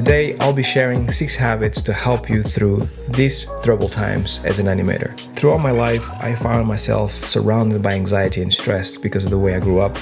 Today, I'll be sharing 6 habits to help you through these troubled times as an animator. Throughout my life, I found myself surrounded by anxiety and stress because of the way I grew up.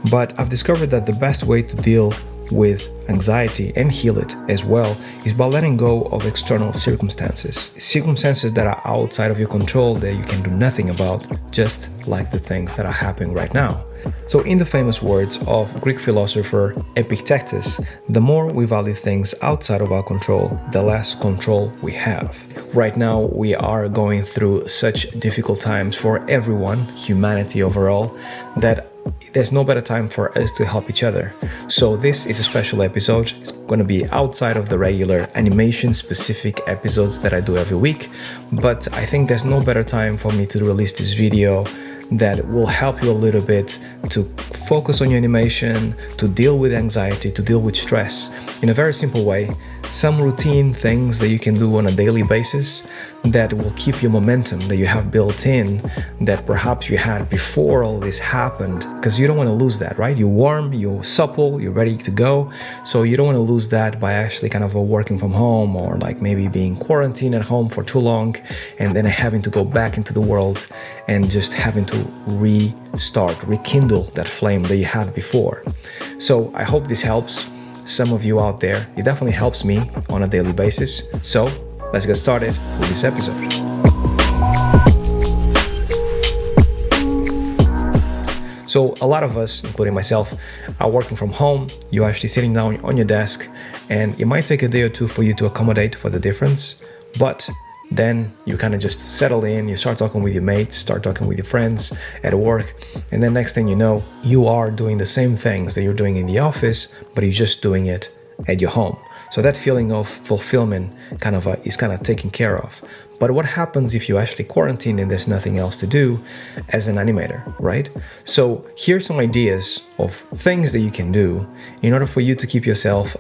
But I've discovered that the best way to deal with anxiety and heal it as well is by letting go of external circumstances. Circumstances that are outside of your control that you can do nothing about, just like the things that are happening right now. So in the famous words of Greek philosopher Epictetus, the more we value things outside of our control, the less control we have. Right now, we are going through such difficult times for everyone, humanity overall, that there's no better time for us to help each other. So this is a special episode. It's going to be outside of the regular animation-specific episodes that I do every week, but I think there's no better time for me to release this video that will help you a little bit to focus on your animation, to deal with anxiety, to deal with stress in a very simple way. Some routine things that you can do on a daily basis that will keep your momentum that you have built in, that perhaps you had before all this happened, because you don't want to lose that, right? You're warm, you're supple, you're ready to go. So you don't want to lose that by actually kind of working from home, or like maybe being quarantined at home for too long and then having to go back into the world and just having to restart, rekindle that flame that you had before. So I hope this helps some of you out there. It definitely helps me on a daily basis. So let's get started with this episode. So a lot of us, including myself, are working from home. You're actually sitting down on your desk, and it might take a day or two for you to accommodate for the difference, but then you kind of just settle in, you start talking with your mates, start talking with your friends at work, and then next thing you know, you are doing the same things that you're doing in the office, but you're just doing it at your home. So that feeling of fulfillment is taken care of. But what happens if you actually quarantine and there's nothing else to do as an animator, right? So here's some ideas of things that you can do in order for you to keep yourself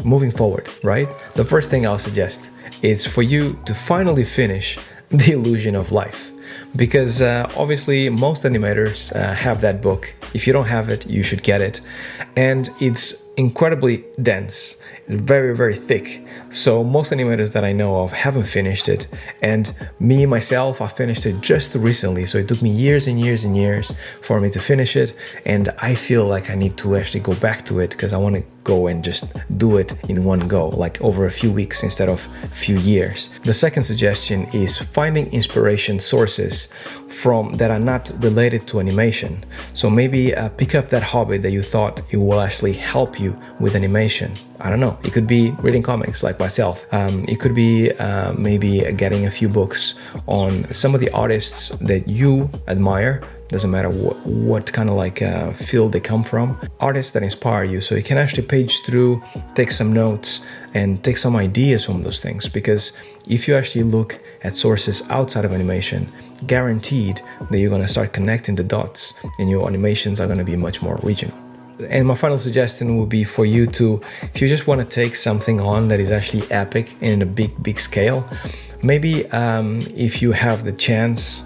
moving forward, right? The first thing I'll suggest is for you to finally finish The Illusion of Life. Because obviously most animators have that book. If you don't have it, you should get it. And it's incredibly dense, very, very thick. So most animators that I know of haven't finished it. And me, myself, I finished it just recently. So it took me years and years and years for me to finish it. And I feel like I need to actually go back to it because I want to go and just do it in one go, like over a few weeks instead of a few years. The second suggestion is finding inspiration sources from that are not related to animation. So maybe pick up that hobby that you thought it will actually help you with animation. I don't know, it could be reading comics like myself. It could be maybe getting a few books on some of the artists that you admire. Doesn't matter what kind of field they come from. Artists that inspire you, so you can actually page through, take some notes, and take some ideas from those things. Because if you actually look at sources outside of animation, guaranteed that you're going to start connecting the dots and your animations are going to be much more original. And my final suggestion would be for you to, if you just want to take something on that is actually epic and in a big scale, maybe if you have the chance,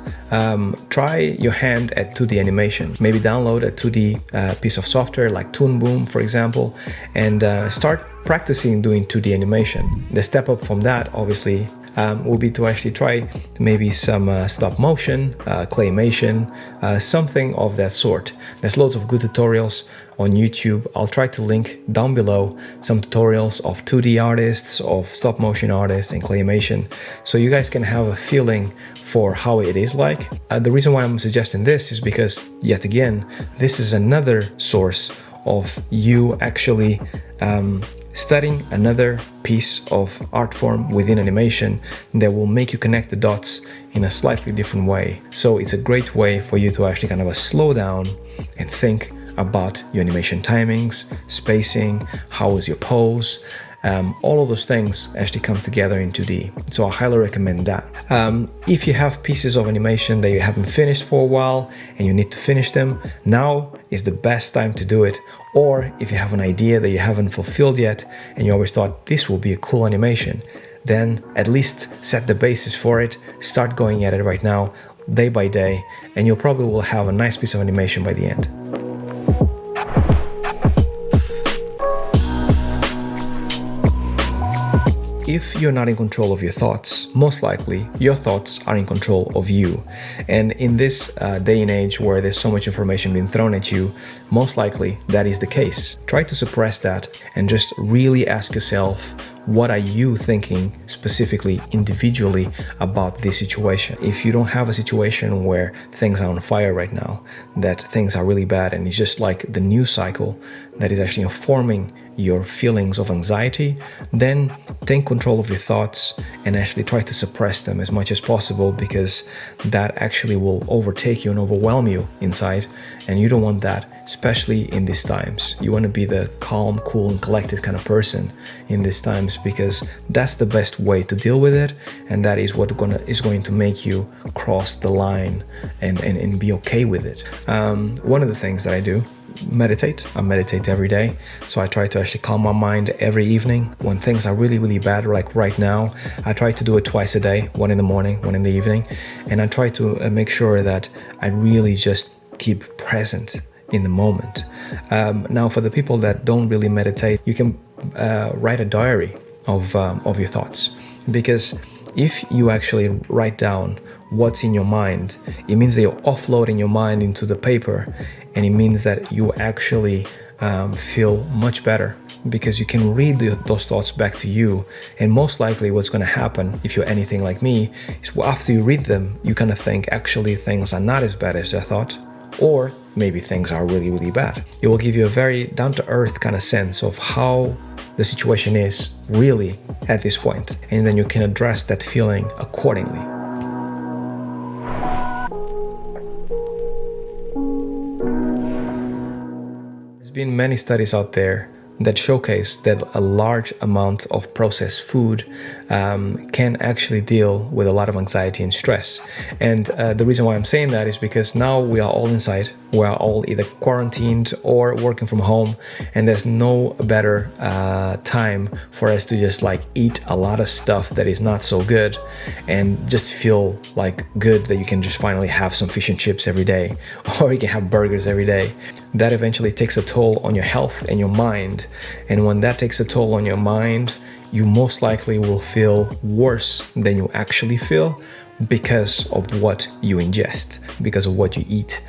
try your hand at 2D animation. Maybe download a 2D piece of software like Toon Boom, for example, and start practicing doing 2D animation. The step up from that, obviously, will be to actually try maybe some stop motion, claymation, something of that sort. There's loads of good tutorials on YouTube. I'll try to link down below some tutorials of 2D artists, of stop motion artists and claymation, so you guys can have a feeling for how it is like. The reason why I'm suggesting this is because, yet again, this is another source of you actually studying another piece of art form within animation that will make you connect the dots in a slightly different way. So it's a great way for you to actually slow down and think about your animation timings, spacing, how is your pose. All of those things actually come together in 2D. So I highly recommend that. If you have pieces of animation that you haven't finished for a while and you need to finish them, now is the best time to do it. Or if you have an idea that you haven't fulfilled yet and you always thought this will be a cool animation, then at least set the basis for it, start going at it right now, day by day, and you'll probably will have a nice piece of animation by the end. if you're not in control of your thoughts, most likely your thoughts are in control of you. And in this day and age where there's so much information being thrown at you, most likely that is the case. Try to suppress that and just really ask yourself, what are you thinking specifically, individually about this situation? If you don't have a situation where things are on fire right now, that things are really bad and it's just like the news cycle that is actually informing your feelings of anxiety, then take control of your thoughts and actually try to suppress them as much as possible, because that actually will overtake you and overwhelm you inside, and you don't want that, especially in these times. You want to be the calm, cool, and collected kind of person in these times, because that's the best way to deal with it, and that is what is going to make you cross the line and be okay with it. One of the things that I do, meditate. I meditate every day. So I try to actually calm my mind every evening. When things are really, really bad, like right now, I try to do it twice a day, one in the morning, one in the evening. And I try to make sure that I really just keep present in the moment. Now, for the people that don't really meditate, you can write a diary of your thoughts. Because if you actually write down what's in your mind, it means that you're offloading your mind into the paper, and it means that you actually feel much better, because you can read those thoughts back to you. And most likely what's going to happen, if you're anything like me, is after you read them, you kind of think, actually things are not as bad as I thought, or maybe things are really, really bad. It will give you a very down-to-earth kind of sense of how the situation is really at this point, and then you can address that feeling accordingly. There's been many studies out there that showcase that a large amount of processed food can actually deal with a lot of anxiety and stress. And the reason why I'm saying that is because now we are all inside. We are all either quarantined or working from home, and there's no better time for us to just like eat a lot of stuff that is not so good and just feel like good that you can just finally have some fish and chips every day, or you can have burgers every day. That eventually takes a toll on your health and your mind. And when that takes a toll on your mind, you most likely will feel worse than you actually feel, because of what you ingest, because of what you eat.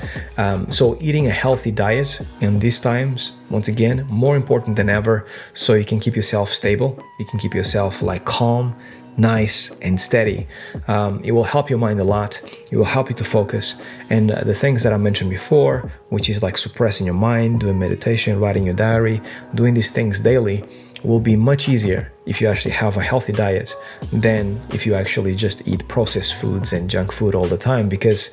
So eating a healthy diet in these times, once again, more important than ever, so you can keep yourself stable, you can keep yourself like calm, nice and steady. It will help your mind a lot. It will help you to focus. And the things that I mentioned before, which is like suppressing your mind, doing meditation, writing your diary, doing these things daily, will be much easier if you actually have a healthy diet than if you actually just eat processed foods and junk food all the time, because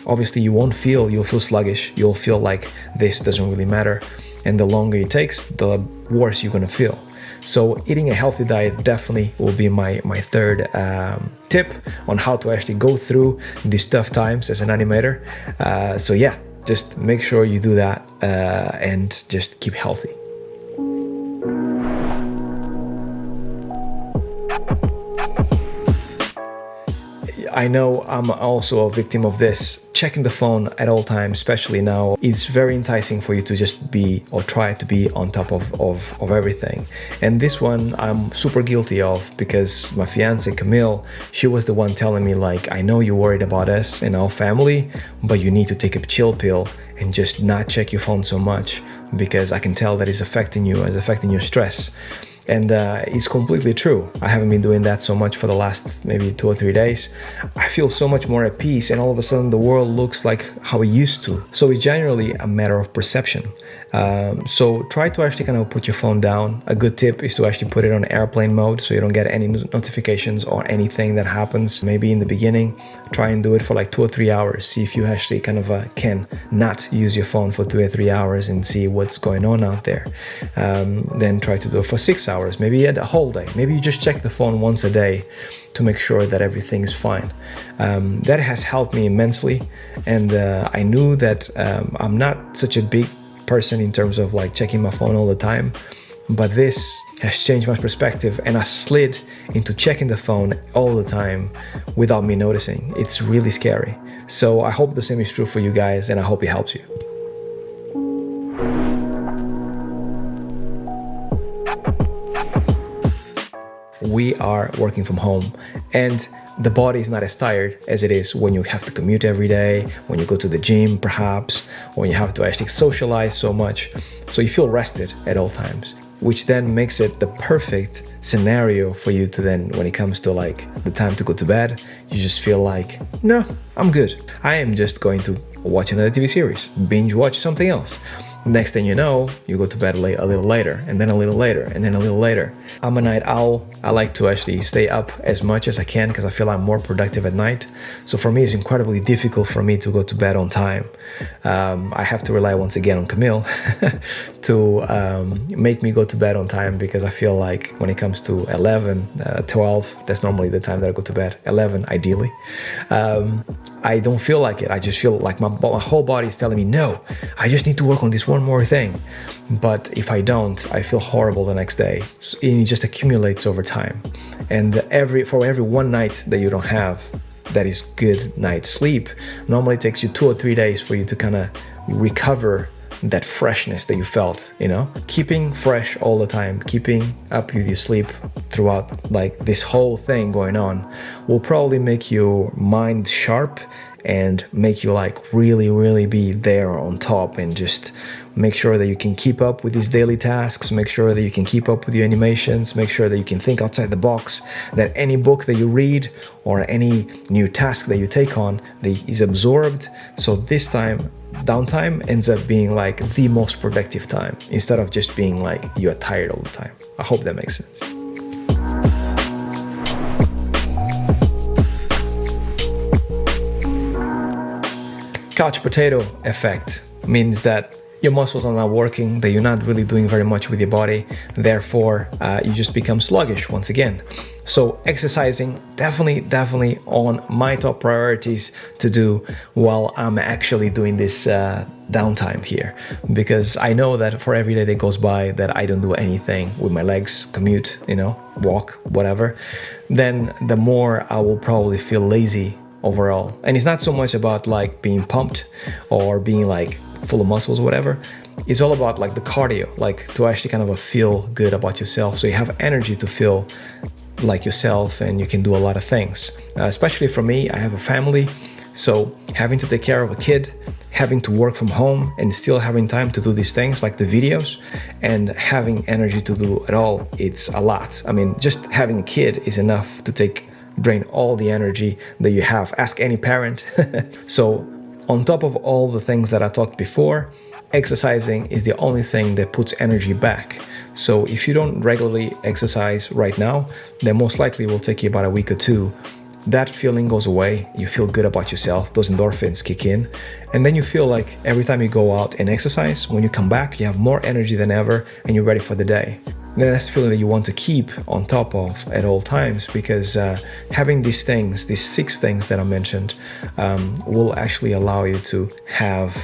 obviously you'll feel sluggish, you'll feel like this doesn't really matter, and the longer it takes, the worse you're going to feel. So eating a healthy diet definitely will be my third tip on how to actually go through these tough times as an animator. So yeah, just make sure you do that and just keep healthy. I know I'm also a victim of this. Checking the phone at all times, especially now, it's very enticing for you to just be or try to be on top of everything. And this one I'm super guilty of, because my fiance Camille, she was the one telling me like, I know you're worried about us and our family, but you need to take a chill pill and just not check your phone so much, because I can tell that it's affecting you, it's affecting your stress. And it's completely true. I haven't been doing that so much for the last maybe 2 or 3 days. I feel so much more at peace, and all of a sudden the world looks like how it used to. So it's generally a matter of perception. So try to actually kind of put your phone down. A good tip is to actually put it on airplane mode, so you don't get any notifications or anything that happens. Maybe in the beginning, try and do it for like 2 or 3 hours. See if you actually kind of can not use your phone for 2 or 3 hours and see what's going on out there. Then try to do it for 6 hours. Maybe a whole day. Maybe you just check the phone once a day to make sure that everything is fine. That has helped me immensely, and I knew that I'm not such a big person in terms of like checking my phone all the time, but this has changed my perspective, and I slid into checking the phone all the time without me noticing. It's really scary. So I hope the same is true for you guys, and I hope it helps you. we are working from home, and the body is not as tired as it is when you have to commute every day, when you go to the gym perhaps, when you have to actually socialize so much. So you feel rested at all times, which then makes it the perfect scenario for you to then, when it comes to like the time to go to bed, you just feel like, no, I'm good. I am just going to watch another TV series, binge watch something else. Next thing you know, you go to bed a little later, and then a little later, and then a little later. I'm a night owl. I like to actually stay up as much as I can because I feel I'm more productive at night. So for me, it's incredibly difficult for me to go to bed on time. I have to rely once again on Camille to make me go to bed on time, because I feel like when it comes to 11, 12, that's normally the time that I go to bed, 11 ideally. I don't feel like it. I just feel like my whole body is telling me, no, I just need to work on this one more thing. But if I don't, I feel horrible the next day. So it just accumulates over time. And for every one night that you don't have that is good night's sleep, normally it takes you 2 or 3 days for you to kind of recover that freshness that you felt, keeping fresh all the time, keeping up with your sleep throughout like this whole thing going on will probably make your mind sharp and make you like really be there on top, and just make sure that you can keep up with these daily tasks, make sure that you can keep up with your animations, make sure that you can think outside the box, that any book that you read or any new task that you take on is absorbed. So this time, downtime ends up being like the most productive time, instead of just being like you are tired all the time. I hope that makes sense. Couch potato effect means that your muscles are not working, that you're not really doing very much with your body. Therefore, you just become sluggish once again. So exercising, definitely on my top priorities to do while I'm actually doing this downtime here. Because I know that for every day that goes by that I don't do anything with my legs, commute, walk, whatever, then the more I will probably feel lazy overall. And it's not so much about like being pumped or being like full of muscles or whatever. It's all about like the cardio, like to actually kind of feel good about yourself, so you have energy to feel like yourself and you can do a lot of things. Especially for me, I have a family, so having to take care of a kid, having to work from home and still having time to do these things like the videos and having energy to do it all, it's a lot. I mean, just having a kid is enough to drain all the energy that you have. Ask any parent. So on top of all the things that I talked before, exercising is the only thing that puts energy back. So if you don't regularly exercise right now, then most likely it will take you about a week or two. That feeling goes away, you feel good about yourself, those endorphins kick in, and then you feel like every time you go out and exercise, when you come back, you have more energy than ever and you're ready for the day. And then that's the feeling that you want to keep on top of at all times, because having these 6 things that I mentioned, will actually allow you to have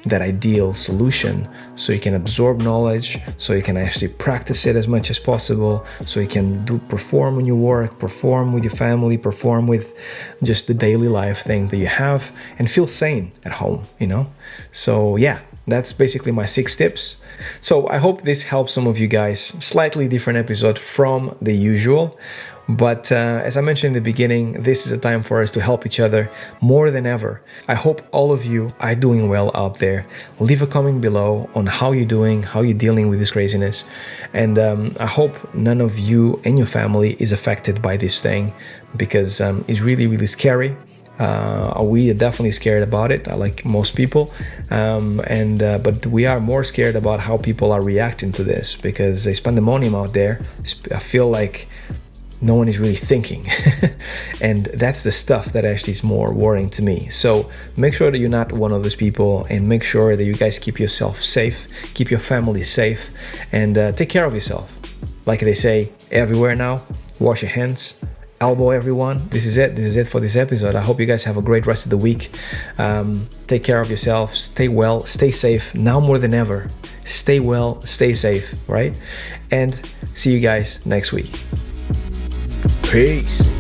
that ideal solution, so you can absorb knowledge, so you can actually practice it as much as possible, so you can perform when you work, perform with your family, perform with just the daily life thing that you have, and feel sane at home, So yeah, that's basically my 6 tips. So I hope this helps some of you guys. Slightly different episode from the usual. But as I mentioned in the beginning, this is a time for us to help each other more than ever. I hope all of you are doing well out there. Leave a comment below on how you're doing, how you're dealing with this craziness. And I hope none of you and your family is affected by this thing, because it's really scary. We are definitely scared about it, like most people, but we are more scared about how people are reacting to this, because there's pandemonium out there. I feel like no one is really thinking and that's the stuff that actually is more worrying to me. So make sure that you're not one of those people, and make sure that you guys keep yourself safe, keep your family safe, and take care of yourself. Like they say everywhere now, wash your hands, elbow everyone. This is it for this episode. I hope you guys have a great rest of the week. Take care of yourself, stay well, stay safe now more than ever. Stay well, stay safe, right? And see you guys next week. Peace.